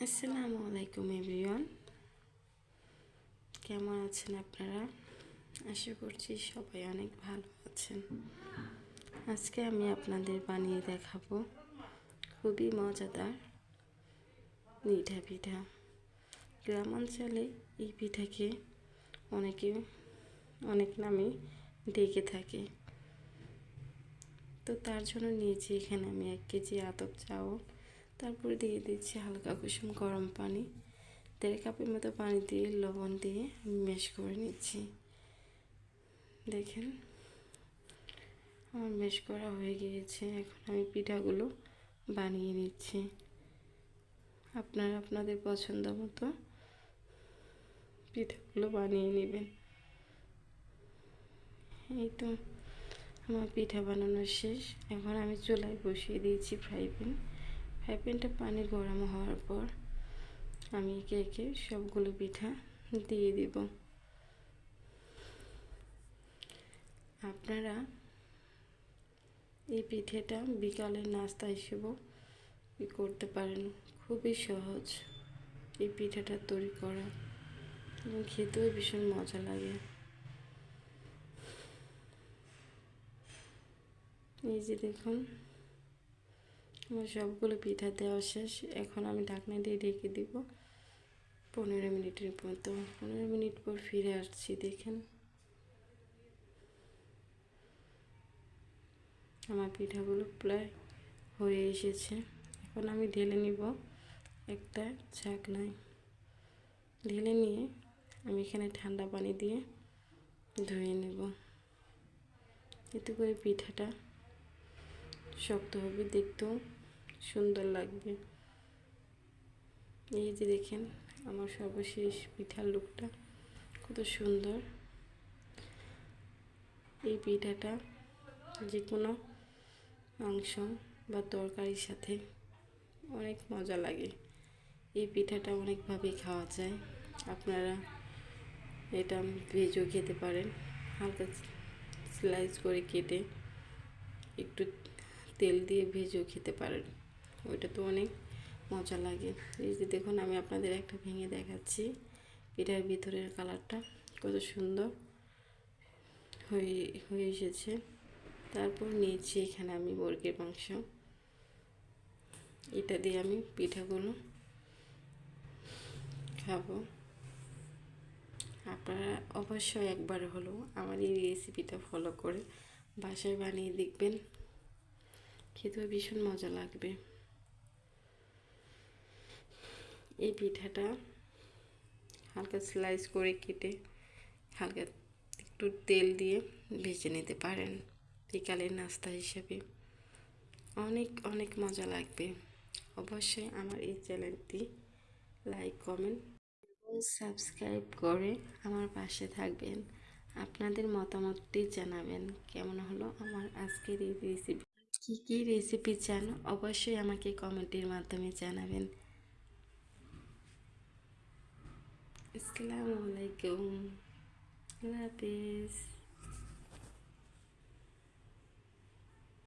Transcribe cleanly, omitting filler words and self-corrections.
আসসালামু আলাইকুম এভরিওয়ান, কেমন আছেন আপনারা? আশা করছি সবাই অনেক ভালো আছেন। আজকে আমি আপনাদের বানিয়ে দেখাবো খুবই মজাদার মিঠা পিঠা। গ্রামাঞ্চলে এই পিঠাকে অনেকে অনেক নামে ডেকে থাকে। তো তার জন্য নিয়েছি এখানে আমি 1 কেজি আতপ চাউল, তারপরে দিয়ে দিচ্ছি হালকা কুসুম গরম পানি, 1.5 কাপের মতো পানি দিয়ে লবণ দিয়ে আমি ম্যাশ করে নিচ্ছি। দেখেন আমার ম্যাশ করা হয়ে গিয়েছে। এখন আমি পিঠাগুলো বানিয়ে নিচ্ছি। আপনারা আপনাদের পছন্দ মতো পিঠাগুলো বানিয়ে নেবেন। এই তো আমার পিঠা বানানো শেষ। এখন আমি চুলায় বসিয়ে দিয়েছি ফ্রাই প্যানটা পানি গরম হওয়ার পর আমি একে একে সবগুলো পিঠা দিয়ে দিব। আপনারা এই পিঠেটা বিকালের নাস্তা হিসেবেও করতে পারেন। খুবই সহজ এই পিঠাটা তৈরি করা এবং খেতেও ভীষণ মজা লাগে। এই যে দেখুন আমার সবগুলো পিঠা দেওয়া শেষ। এখন আমি ঢাকনা দিয়ে ঢেকে দিব 15 মিনিটের মতো। 15 মিনিট পর ফিরে আসছি। দেখেন আমার পিঠাগুলো প্রায় হয়ে এসেছে। এখন আমি ঢেলে নিব একটা ছাকনায়। ঢেলে নিয়ে আমি এখানে ঠান্ডা পানি দিয়ে ধুয়ে নেব। এতে করে পিঠাটা শক্ত হবে, দেখতেও সুন্দর লাগবে। এই যে দেখেন আমার সর্বশেষ পিঠার লুকটা কত সুন্দর। এই পিঠাটা যে কোনো মাংস বা তরকারির সাথে অনেক মজা লাগে। এই পিঠাটা অনেকভাবেই খাওয়া যায়। আপনারা এটা ভেজও খেতে পারেন, হালকা স্লাইস করে কেটে একটু তেল দিয়ে ভেজেও খেতে পারেন। ওইটা তো অনেক মজা লাগে। এই যে দেখুন আমি আপনাদের একটা ভেঙে দেখাচ্ছি। পিঠার ভিতরের কালারটা কত সুন্দর হয়ে এসেছে। তারপর নিয়েছি এখানে আমি মুরগির মাংস। এটা দিয়ে আমি পিঠাগুলো খাবো। আপনারা অবশ্যই একবার হলেও আমার এই রেসিপিটা ফলো করে বাসায় বানিয়ে দেখবেন, খেতেও ভীষণ মজা লাগবে। এই পিঠাটা হালকা স্লাইস করে কেটে হালকা একটু তেল দিয়ে ভেজে নিতে পারেন বিকালের নাস্তা হিসেবে। অনেক অনেক মজা লাগবে। অবশ্যই আমার এই চ্যানেলটি লাইক, কমেন্ট এবং সাবস্ক্রাইব করে আমার পাশে থাকবেন। আপনাদের মতামতটি জানাবেন কেমন হলো আমার আজকের এই রেসিপি। কী রেসিপি চান অবশ্যই আমাকে কমেন্টের মাধ্যমে জানাবেন। আসসালামু আলাইকুম, আল্লাহ হাফেজ।